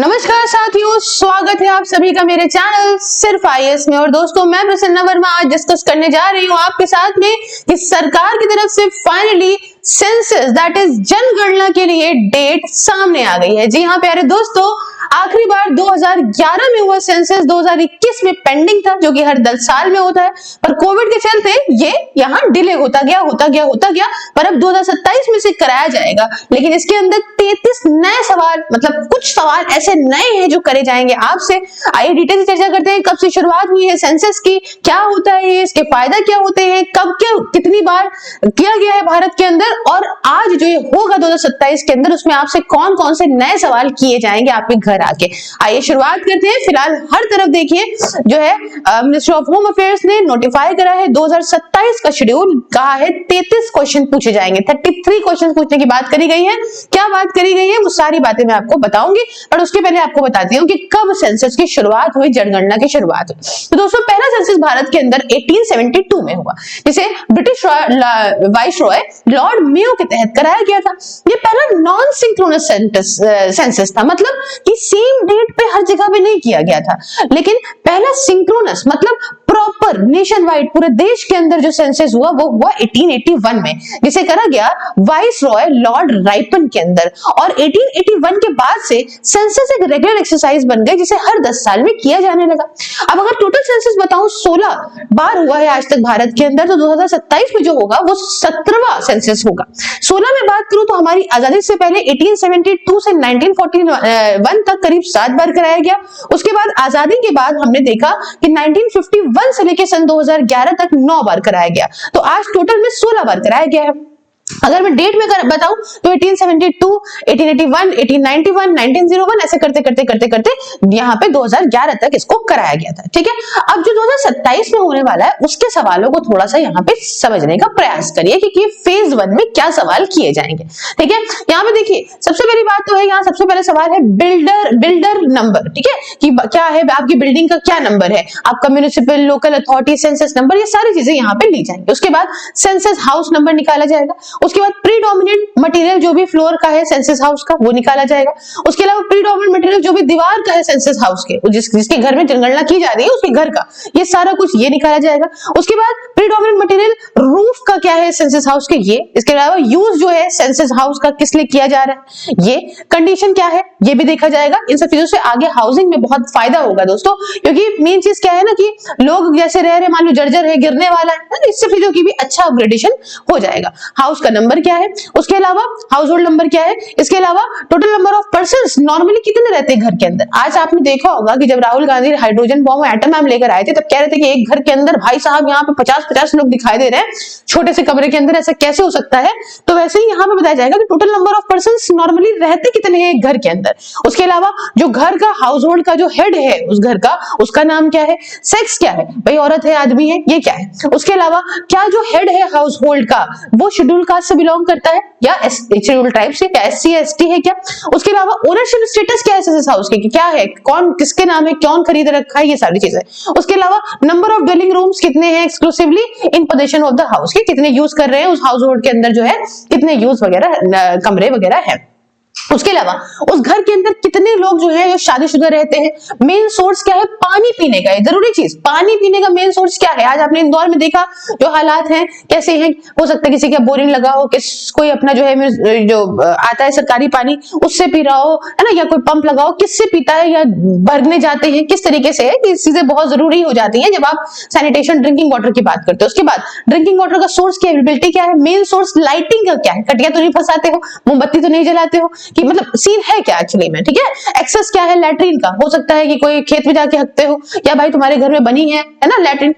नमस्कार साथियों, स्वागत है आप सभी का मेरे चैनल सिर्फ आईएएस में। और दोस्तों, मैं प्रसन्ना वर्मा आज डिस्कस करने जा रही हूँ आपके साथ में कि सरकार की तरफ से फाइनली सेंसस दैट इज जनगणना के लिए डेट सामने आ गई है। जी हाँ प्यारे दोस्तों, आखिरी बार 2011 में हुआ सेंसस 2021 में पेंडिंग था, जो कि हर 10 साल में होता है, पर कोविड के चलते ये यहाँ डिले होता गया, पर अब 2027 में से कराया जाएगा। लेकिन इसके अंदर 33 नए सवाल, मतलब कुछ सवाल ऐसे नए हैं जो करे जाएंगे आपसे। आइए डिटेल से चर्चा करते हैं। कब से शुरुआत हुई है सेंसस की, क्या होता है ये, इसके फायदा क्या होते हैं, कब क्या कितनी बार किया गया है भारत के अंदर, और आज जो ये होगा 2027 के अंदर उसमें आपसे कौन कौन से नए सवाल किए जाएंगे आपके घर आके। आइए शुरुआत करते हैं। फिलहाल हर तरफ देखिए जो है मिनिस्ट्री ऑफ होम अफेयर्स ने नोटिफाई करा है 2027 का शेड्यूल, कहा है 33 क्वेश्चन पूछे जाएंगे। 33 क्वेश्चन पूछने की बात करी गई है। क्या बात करी गई है वो सारी बातें मैं आपको बताऊंगी, पर उसके पहले आपको बताती हूँ कि कब सेंसस की शुरुआत हुई, जनगणना की शुरुआत हुई। तो दोस्तों, पहला सेंसस भारत के अंदर 1872 में हुआ, जिसे ब्रिटिश वाइसरॉय लॉर्ड मेयो के तहत कराया गया था। ये पहला नॉन सिंक्रोनस सेंसस था, मतलब कि सेम डेट पे हर जगह पे नहीं किया गया था, लेकिन पहला सिंक्रोनस मतलब प्रॉपर नेशन वाइड पूरे देश के अंदर जो सेंसस हुआ वो हुआ 1881 में, जिसे करा गया वाइसरॉय लॉर्ड राइपन के अंदर। और 1881 के बाद से सेंसस एक रेगुलर एक्सरसाइज बन गई, जिसे हर 10 साल में किया जाने लगा। अब अगर टोटल सेंसस बताऊं 16 बार हुआ है आज तक भारत के अंदर, तो 2027 में जो होगा वो 17वां सेंसस होगा। 16 में बात करूं तो हमारी आजादी से पहले 1872 से 1941 तक करीब 7 बार कराया गया। उसके बाद आजादी के बाद हमने देखा कि 1951 से लेकर सन 2011 तक 9 बार कराया गया। तो आज टोटल में 16 बार कराया गया है। अगर मैं डेट में बताऊं तो 1872, 1881, 1891, 1901 ऐसे करते करते यहाँ पे 2011 तक इसको कराया गया था। ठीक है, अब जो 2027 में होने वाला है उसके सवालों को थोड़ा सा यहाँ पे समझने का प्रयास करिए कि फेज 1 में क्या सवाल किए जाएंगे। ठीक है, यहाँ पे देखिए सबसे पहली बात तो है, यहाँ सबसे पहले सवाल है बिल्डर नंबर। ठीक है, कि क्या है आपकी बिल्डिंग का क्या नंबर है, आपका municipal local authority census number, ये सारी चीजें यहाँ पे ली जाएंगी। उसके बाद सेंसस हाउस नंबर निकाला जाएगा। उसके बाद प्रीडोमिनेंट मटेरियल जो भी फ्लोर का है सेंसस हाउस का वो निकाला जाएगा। उसके अलावा प्रीडोमिनेंट मटेरियल जो भी दीवार का है सेंसस हाउस के, जिसके घर में जनगणना की जा रही है उसके घर का, ये सारा कुछ ये निकाला जाएगा। उसके बाद प्रीडोमिनेंट मटेरियल रूफ का क्या है सेंसस हाउस के, ये। इसके अलावा यूज जो है सेंसस हाउस का किस लिए किया जा रहा है, ये। कंडीशन क्या है ये भी देखा जाएगा। इन सब चीजों से आगे हाउसिंग में बहुत फायदा होगा दोस्तों, क्योंकि मेन चीज क्या है ना कि लोग जैसे रह रहे, मान लो जर्जर है, गिरने वाला है, इससे चीजों की भी अच्छा अपग्रेडेशन हो जाएगा। हाउस का नंबर क्या है, उसके अलावा हाउस होल्ड नंबर क्या है, इसके अलावा total number of persons normally कितने रहते हैं घर के अंदर। आज आपने देखा होगा कि जब Rahul Gandhi hydrogen bomb atom bomb लेकर आए थे तब कह रहे थे कि एक घर के अंदर भाई साहब यहाँ पे 50-50 लोग दिखाई दे रहे हैं, छोटे से कमरे के अंदर ऐसा कैसे हो सकता है। तो वैसे ही यहाँ पे बताया जाएगा कि total number of persons normally रहते कितने हैं एक घर के अंदर। उसके अलावा जो घर का हाउस होल्ड का जो हेड है उस घर का, उसका नाम क्या है, सेक्स क्या है, भाई औरत है आदमी है, ये क्या है। उसके अलावा क्या जो हेड है हाउस होल्ड का वो शेड्यूल कास्ट से बिलोंग करता है या शेड्यूल ट्राइब से, क्या SC ST है क्या। उसके अलावा ओनरशिप स्टेटस क्या है सेंसस हाउस के, क्या है, कौन किसके नाम है, कौन खरीद रखा है, ये सारी चीजें। उसके अलावा नंबर ऑफ ड्वेलिंग रूम्स कितने हैं exclusively in position of the house के, कितने यूज कर रहे हैं उस हाउस होल्ड के अंदर जो है, कितने यूज वगैरह कमरे वगैरह है। उसके अलावा उस घर के अंदर कितने लोग जो है शादीशुदा रहते हैं। मेन सोर्स क्या है, पानी पीने का, जरूरी चीज पानी पीने का मेन सोर्स क्या है। आज आपने इंदौर में देखा जो हालात हैं कैसे हैं, हो सकता है किसी का बोरिंग लगा हो, कोई अपना जो है जो आता है सरकारी पानी उससे पी रहा हो, है ना, या कोई पंप लगा हो, किससे पीता है या भरने जाते हैं किस तरीके से है, ये चीजें बहुत जरूरी हो जाती है जब आप सैनिटेशन ड्रिंकिंग वाटर की बात करते हो। उसके बाद ड्रिंकिंग वाटर का सोर्स की अवेलेबिलिटी क्या है, मेन सोर्स लाइटिंग का क्या है, कटिया तो नहीं फंसाते हो, मोमबत्ती तो नहीं जलाते हो, कि मतलब सीन है क्या एक्चुअली में। ठीक है, एक्सेस क्या है लैट्रिन का, हो सकता है कि कोई खेत में जाके हकते हो, या भाई तुम्हारे घर में बनी है ना लैट्रिन,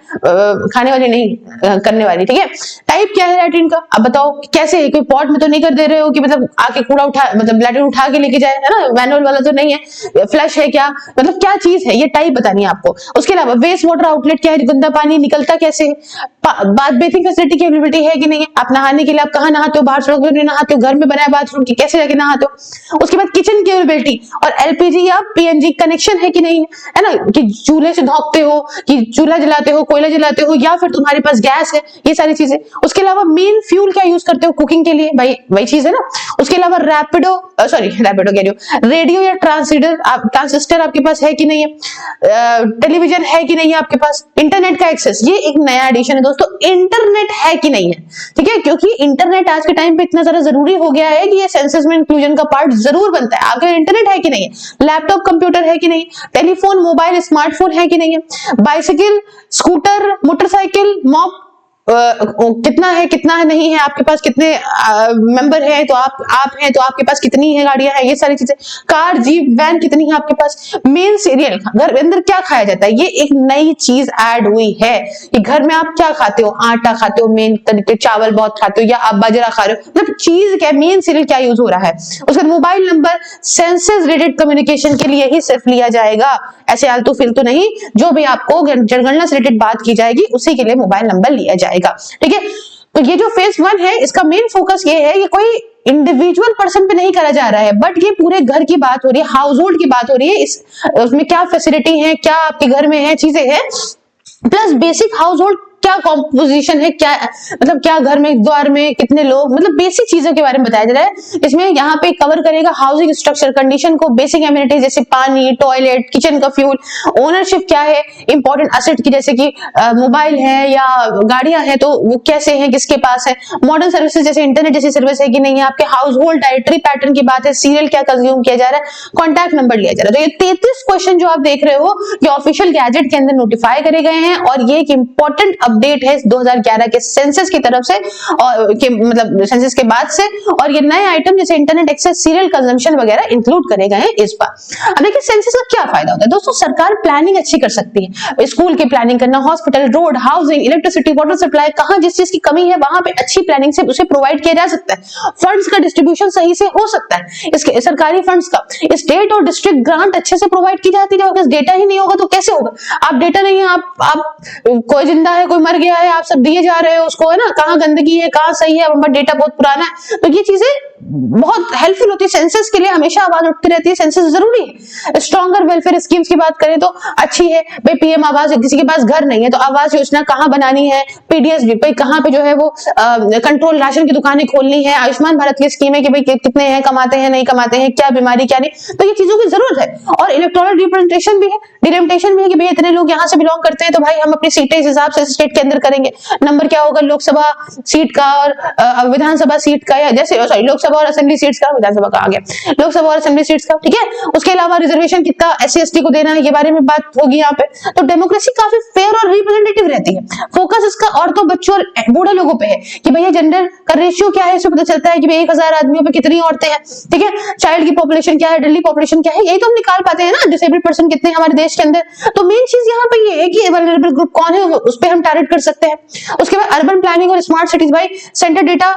खाने वाली नहीं करने वाली। ठीक है, टाइप क्या है लैट्रिन का, अब बताओ कैसे है, कोई पॉट में तो नहीं कर दे रहे हो कि मतलब आके कूड़ा उठा, मतलब लैट्रिन उठा के लेके जाए, है ना, मैनुअल वाला तो नहीं है, फ्लश है क्या, मतलब क्या चीज है ये टाइप बतानी है आपको। उसके अलावा वेस्ट वाटर आउटलेट क्या है, गंदा पानी निकलता कैसे है, बाथ बेसिंग फैसिलिटी की अवेलेबिलिटी है कि नहीं है, आप नहाने के लिए आप कहाँ नहाते हो, बाहर सड़क पर नहीं नहाते हो, घर में बनाया बाथरूम की कैसे जाके नहाते हो। उसके बाद किचन की अवेलेबिलिटी और एलपीजी या पीएनजी कनेक्शन है कि नहीं है ना, कि चूल्हे से धोकते हो, कि चूल्हा जलाते हो, कोयला जलाते हो, या फिर तुम्हारे पास गैस है, ये सारी चीजें। उसके अलावा मेन फ्यूल क्या यूज करते हो कुकिंग के लिए, भाई वही चीज है ना। उसके अलावा रैपिडो कह रही हूँ, रेडियो या ट्रांसिस्टर आपके पास है कि नहीं है, टेलीविजन है कि नहीं है आपके पास, इंटरनेट का एक्सेस, ये एक नया एडिशन है दोस्तों, इंटरनेट है कि नहीं है, ठीक है, क्योंकि इंटरनेट आज के टाइम पे इतना ज्यादा जरूरी हो गया है कि ये सेंसस में इंक्लूजन का पार्ट जरूर बनता है। आगे इंटरनेट है कि नहीं है, लैपटॉप कंप्यूटर है कि नहीं, टेलीफोन मोबाइल स्मार्टफोन है कि नहीं है, बाइसिकल स्कूटर मोटरसाइकिल मॉप कितना है नहीं है आपके पास, कितने मेंबर हैं तो आप हैं तो आपके पास कितनी है गाड़ियां हैं, ये सारी चीजें, कार जीप वैन कितनी है आपके पास, मेन सीरियल घर अंदर क्या खाया जाता है, ये एक नई चीज ऐड हुई है कि घर में आप क्या खाते हो, आटा खाते हो, मेन तरीके चावल बहुत खाते हो, या आप बाजरा खा रहे हो, मतलब चीज क्या, मेन सीरियल क्या यूज हो रहा है। उसका mobile number census related communication के लिए ही सिर्फ लिया जाएगा, ऐसे आलतू फिलतू नहीं, जो भी आपको जनगणना से रिलेटेड बात की जाएगी उसी के लिए मोबाइल नंबर लिया जाएगा, ठीक है। तो ये जो फेज 1 है इसका मेन फोकस ये है कि कोई इंडिविजुअल पर्सन पे नहीं करा जा रहा है, बट ये पूरे घर की बात हो रही है, हाउस होल्ड की बात हो रही है, उसमें क्या फैसिलिटी है, क्या आपके घर में है, चीजें हैं, प्लस बेसिक हाउस होल्ड क्या कॉम्पोजिशन है, क्या मतलब क्या घर में द्वार में कितने लोग, मतलब बेसिक चीजों के बारे में बताया जा रहा है। इसमें यहाँ पे कवर करेगा हाउसिंग स्ट्रक्चर कंडीशन को, बेसिक एमिनिटीज जैसे पानी, टॉयलेट, किचन का फ्यूल, ओनरशिप क्या है, इंपॉर्टेंट एसेट की जैसे कि मोबाइल है या गाड़ियां हैं तो वो कैसे हैं, किसके पास है, मॉडर्न सर्विसेज जैसे इंटरनेट जैसी सर्विस है कि नहीं है, आपके हाउस होल्ड डाइटरी पैटर्न की बात है, सीरियल क्या कंज्यूम किया जा रहा है, कॉन्टैक्ट नंबर लिया जा रहा है। तो ये 33 क्वेश्चन जो आप देख रहे हो ये ऑफिशियल गैजेट के अंदर नोटिफाई करे गए हैं और ये एक इंपॉर्टेंट अपडेट है 2011 के सेंसस की तरफ से और मतलब सेंसस के बाद से, और ये नए आइटम जैसे इंटरनेट एक्सेस, सीरियल कंजम्पशन वगैरह इंक्लूड करे गए हैं इस बार। अब देखिए सेंसस का क्या फायदा होता है दोस्तों, सरकार प्लानिंग अच्छी कर सकती है, स्कूल की प्लानिंग करना, hospital, road, housing, electricity, water supply, कहां जिस चीज की कमी है वहां पे अच्छी प्लानिंग से उसे प्रोवाइड किया जा सकता है, फंड्स का डिस्ट्रीब्यूशन सही से हो सकता है, इसके सरकारी फंड्स का स्टेट और डिस्ट्रिक्ट ग्रांट अच्छे से प्रोवाइड की जाती है। अगर डेटा ही नहीं होगा तो कैसे होगा, आप डेटा नहीं है, आप कोई जिंदा है कोई मर गया है, आप सब दिए जा रहे हो उसको, है ना, कहाँ गंदगी है कहाँ सही है, बट डेटा बहुत पुराना है, तो ये चीजें बहुत हेल्पफुल होती है। सेंसस के लिए हमेशा आवाज उठती रहती है, सेंसस जरूरी है। स्ट्रॉन्गर वेलफेयर स्कीम्स की बात करें तो अच्छी है भाई, पीएम आवास, किसी के पास घर नहीं है तो आवास योजना कहाँ बनानी है, पीडीएस भाई कहाँ पे जो है वो कंट्रोल राशन की दुकानें खोलनी है, आयुष्मान भारत की स्कीम है कि भाई कितने हैं, कमाते हैं नहीं कमाते हैं, क्या बीमारी क्या नहीं, तो ये चीजों की जरूरत है। और इलेक्टोरल रिप्रेजेंटेशन भी है, डिलिमिटेशन भी है कि भाई इतने लोग यहाँ से बिलोंग करते हैं तो भाई हम अपनी सीटें इस हिसाब से स्टेट के अंदर करेंगे, नंबर क्या होगा लोकसभा सीट का और विधानसभा सीट का, या जैसे सॉरी लोकसभा और असेंबली सीट्स का, विधानसभा का आ गया, लोकसभा और असेंबली सीट्स का, ठीक है। उसके अलावा रिजर्वेशन कितना एससी एसटी को देना है ये बारे में बात होगी यहाँ पे। तो डेमोक्रेसी काफी फेयर और रिप्रेजेंटेटिव रहती है। फोकस इसका औरतों, बच्चों और बूढ़े लोगों पे है कि भैया जेंडर का रेशियो क्या है, इससे पता चलता है कि भाई 1000 आदमियों पे कितनी औरतें हैं, ठीक है। चाइल्ड की पॉपुलेशन क्या है, एडल्टरी पॉपुलेशन क्या है, यही तो हम निकाल पाते हैं ना, डिसेबल्ड पर्सन कितने हैं हमारे देश के अंदर। तो मेन चीज यहाँ पे ये है कि वल्नरेबल ग्रुप कौन है उस पर हम टारगेट कर सकते हैं। उसके बाद अर्बन प्लानिंग और स्मार्ट सिटीज, भाई सेंटर डेटा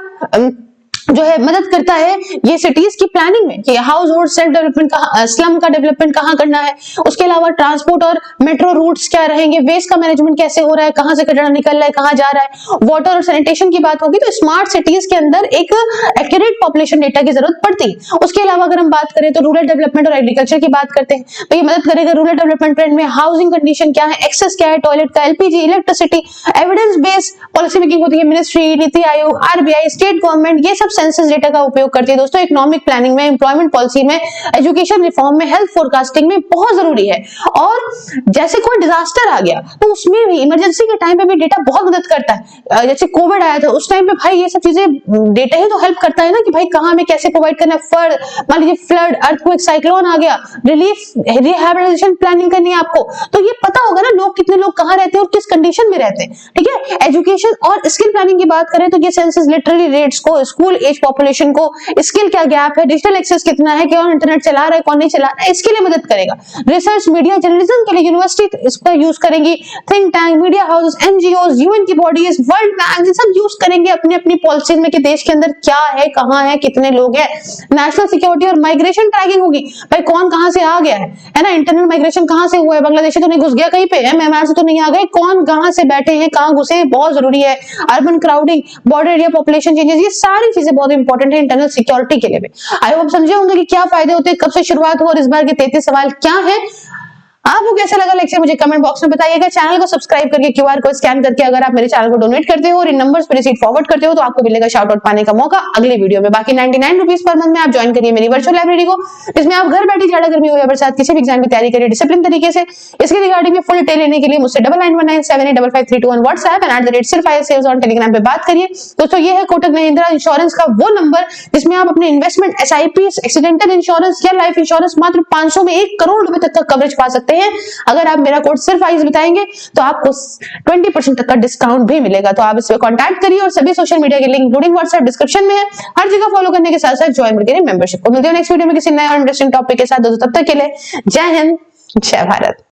जो है मदद करता है ये सिटीज की प्लानिंग में कि हाउस होल्ड सेल्फ डेवलपमेंट का, स्लम का डेवलपमेंट कहाँ करना है। उसके अलावा ट्रांसपोर्ट और मेट्रो रूट्स क्या रहेंगे, वेस्ट का मैनेजमेंट कैसे हो रहा है, कहाँ से कचरा निकल रहा है, कहाँ जा रहा है, वाटर और सैनिटेशन की बात होगी तो स्मार्ट सिटीज के अंदर एक एक्यूरेट पॉपुलेशन डेटा की जरूरत पड़ती है। उसके अलावा अगर हम बात करें तो रूरल डेवलपमेंट और एग्रीकल्चर की बात करते हैं तो ये मदद करेगा रूरल डेवलपमेंट ट्रेंड में, हाउसिंग कंडीशन क्या है, एक्सेस क्या है, टॉयलेट का, LPG, electricity, evidence based policy making होती है, ministry, NITI Aayog, RBI, state government, ये सब सेंसस डेटा का उपयोग करती है दोस्तों। इकोनॉमिक प्लानिंग में, एम्प्लॉयमेंट पॉलिसी में, एजुकेशन रिफॉर्म में, हेल्थ फोरकास्टिंग में बहुत जरूरी है। और जैसे कोई डिजास्टर आ गया तो उसमें भी इमरजेंसी के टाइम पे भी डेटा बहुत मदद करता है। जैसे कोविड आया था उस टाइम पे भाई ये सब चीजें डेटा ही तो हेल्प करता है ना कि भाई कहाँ में कैसे प्रोवाइड करना है। मान लीजिए फ्लड, अर्थक्वेक, साइक्लोन आ गया, रिलीफ रिहैबिलिटेशन प्लानिंग करनी है आपको, तो ये पता होगा ना लोग कितने लोग कहाँ रहते हैं और किस कंडीशन में रहते हैं, ठीक है। एजुकेशन और स्किल प्लानिंग की बात करें तो ये सेंसस लिटरली रेट्स को, स्कूल एज पॉपुलेशन को स्किल क्या गैप है, डिजिटल एक्सेस कितना है, कौन इंटरनेट चला रहा है कौन नहीं चला रहा है, इसके लिए मदद करेगा। रिसर्च, मीडिया, जर्नलिज्म के लिए यूनिवर्सिटी इसका यूज करेंगी, think tank, media house, NGO, UN की बॉडीज, वर्ल्ड बैंक, सब यूज करेंगे अपनी अपनी पॉलिसीज में कि देश के अंदर क्या है, कहां है, कितने लोग हैं। नेशनल सिक्योरिटी और माइग्रेशन ट्रैकिंग होगी, भाई कौन कहां से आ गया है ना, इंटरनल माइग्रेशन कहां से हुआ है, बांग्लादेश से तो नहीं घुस गया कहीं पे है, म्यांमार से तो नहीं आ गए, कौन कहां से बैठे हैं, कहां घुसे, बहुत जरूरी है। Urban crowding, border area population changes, ये सारी चीजें बहुत इंपॉर्टेंट है इंटरनल सिक्योरिटी के लिए भी। आई होप समझे होंगे कि क्या फायदे होते हैं, कब से शुरुआत हुआ और इस बार के 33 सवाल क्या है। आपको कैसा लगा लेक्चर मुझे कमेंट बॉक्स में बताइएगा। चैनल को सब्सक्राइब करके क्यूआर कोड स्कैन करके अगर आप मेरे चैनल को डोनेट करते हो और इन नंबर्स पर रिसीट फॉरवर्ड करते हो तो आपको मिलेगा शाउट आउट पाने का मौका अगले वीडियो में। बाकी 99 रुपीज पर मंथ में आप ज्वाइन करिए मेरी वर्चुअल लाइब्रेरी को, जिसमें आप घर बैठे ज्यादा गर्मी हो या बरसात किसी भी एग्जाम की तैयारी करिए डिसिप्लिन तरीके से। इसके रिगार्डिंग में फुल डिटेल लेने के लिए मुझसे 9919785532 व्हाट्सएप एंड @सिर्फ ऑन टेलीग्राम पे बात करिए। दोस्तों ये है कोटक महिंद्रा इंश्योरेंस का वो नंबर जिसमें आप अपने इन्वेस्टमेंट, एसआईपी, एक्सीडेंटल इंश्योरेंस या लाइफ इंश्योरेंस मात्र 500 में 1 करोड़ रुपए तक का कवरेज पा सकते हैं। अगर मेरा कोड सिर्फ आइस बताएंगे तो आपको 20% तक का डिस्काउंट भी मिलेगा। तो आप इस पे कांटेक्ट करिए और सभी सोशल मीडिया के लिंक इंक्लूडिंग व्हाट्सएप डिस्क्रिप्शन में है। हर जगह फॉलो करने के साथ साथ ज्वाइन करिए मेंबरशिप को। मिलते हैं नेक्स्ट वीडियो में किसी नए और इंटरेस्टिंग टॉपिक के साथ। दोस्तों तब तक के लिए जय हिंद, जय भारत।